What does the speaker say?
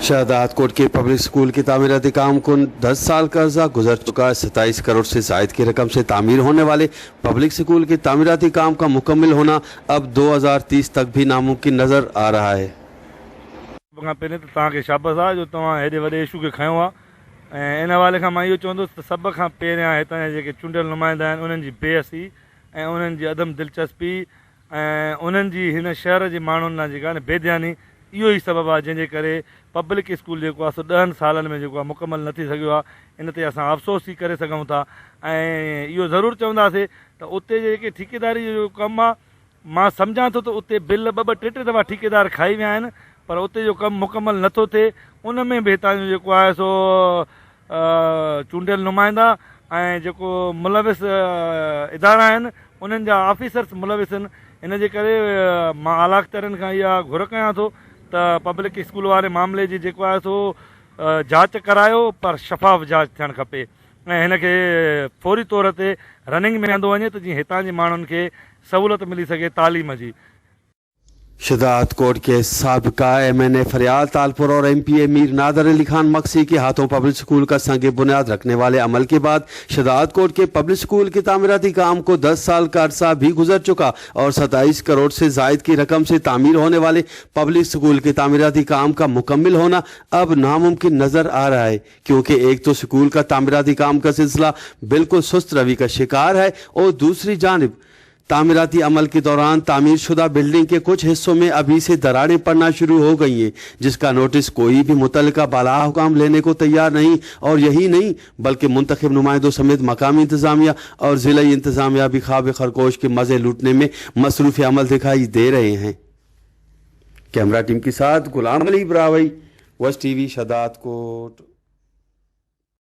शहदाद कोट के public school की तामीराती काम को 10 साल का अर्जा गुजर चुका है। 27 करोड़ से जायद की रकम से तामीर होने वाले पब्लिक स्कूल के तामीराती काम का मुकम्मल होना अब 2030 तक भी नामुमकिन नज़र आ रहा है। पहले तो तव्हांखे शाबाश आहे जो तव्हां हेॾे वॾे इशू खे खयो आहे ऐं इन हवाले खां मां इहो चवंदुसि त सभ खां पहिरियां हितां जा जेके चूंडियल नुमाइंदा आहिनि उन्हनि जी बेअसी ऐं उन्हनि जी अदम दिलचस्पी ऐं उन्हनि जी हिन शहर जे माण्हुनि लाइ जेका आहे न बेध्यानी इहो ई सबबु आहे जंहिंजे करे पब्लिक स्कूल जेको आहे सो 10 सालनि में जेको आहे मुकमल न थी सघियो आहे। इन ते असां अफ़सोस ई करे सघूं था ऐं इहो ज़रूरु चवंदासीं त उते जेके ठेकेदारी जो कमु आहे मां सम्झां थो त उते बिल ॿ टे दफ़ा ठेकेदार खाई विया आहिनि पर उते जो कमु मुकमल नथो थिए। उन में बि हितां जो जेको आहे सो चूंडियल नुमाइंदा ऐं जेको मुलविस इदारा आहिनि उन्हनि जा ऑफिसर्स मुलविस आहिनि। इन जे करे मां आला अख़्तरनि खां इहा घुर कयां थो त पब्लिक स्कूल वारे मामले जी जेको आहे सो जांच करायो पर शफ़ाफ़ जांच थियणु खपे ऐं हिन खे फौरी तौर ते रनिंग में आंदो वञे त जीअं हितां जे माण्हुनि खे सहूलियत मिली सघे तालीम जी। शहदाद कोट के साबिका MNA फरियाद तालपुर और MP मीर नादर अली खान मक्सी के हाथों पब्लिक स्कूल का संग बुनियाद रखने वाले अमल के बाद शहदाद कोट के पब्लिक स्कूल के तामीराती काम को 10 साल का अरसा भी गुजर चुका और 27 करोड़ से जायद की रकम से तामीर होने वाले पब्लिक स्कूल के तामीराती काम का मुकम्मल होना अब नामुमकिन नजर आ रहा है, क्योंकि एक तो स्कूल का तामीराती काम का सिलसिला बिल्कुल सुस्त रवि का शिकार है और दूसरी जानिब तामीराती अमल के दौरान तामीर शुदा बिल्डिंग के कुछ हिस्सों में अभी से दरारें पड़ना शुरू हो गई हैं, जिसका नोटिस कोई भी मुतल्लिका बाला हुकाम लेने को तैयार नहीं। और यही नहीं बल्कि मुंतखब नुमाइंदों समेत मकामी इंतजामिया और ज़िला इंतजामिया भी ख्वाब खरगोश के मज़े लूटने में मसरूफ़ अमल दिखाई दे रहे हैं। कैमरा टीम के साथ गुलाम अली ब्रावई, वस्ट TV शहदाद कोट।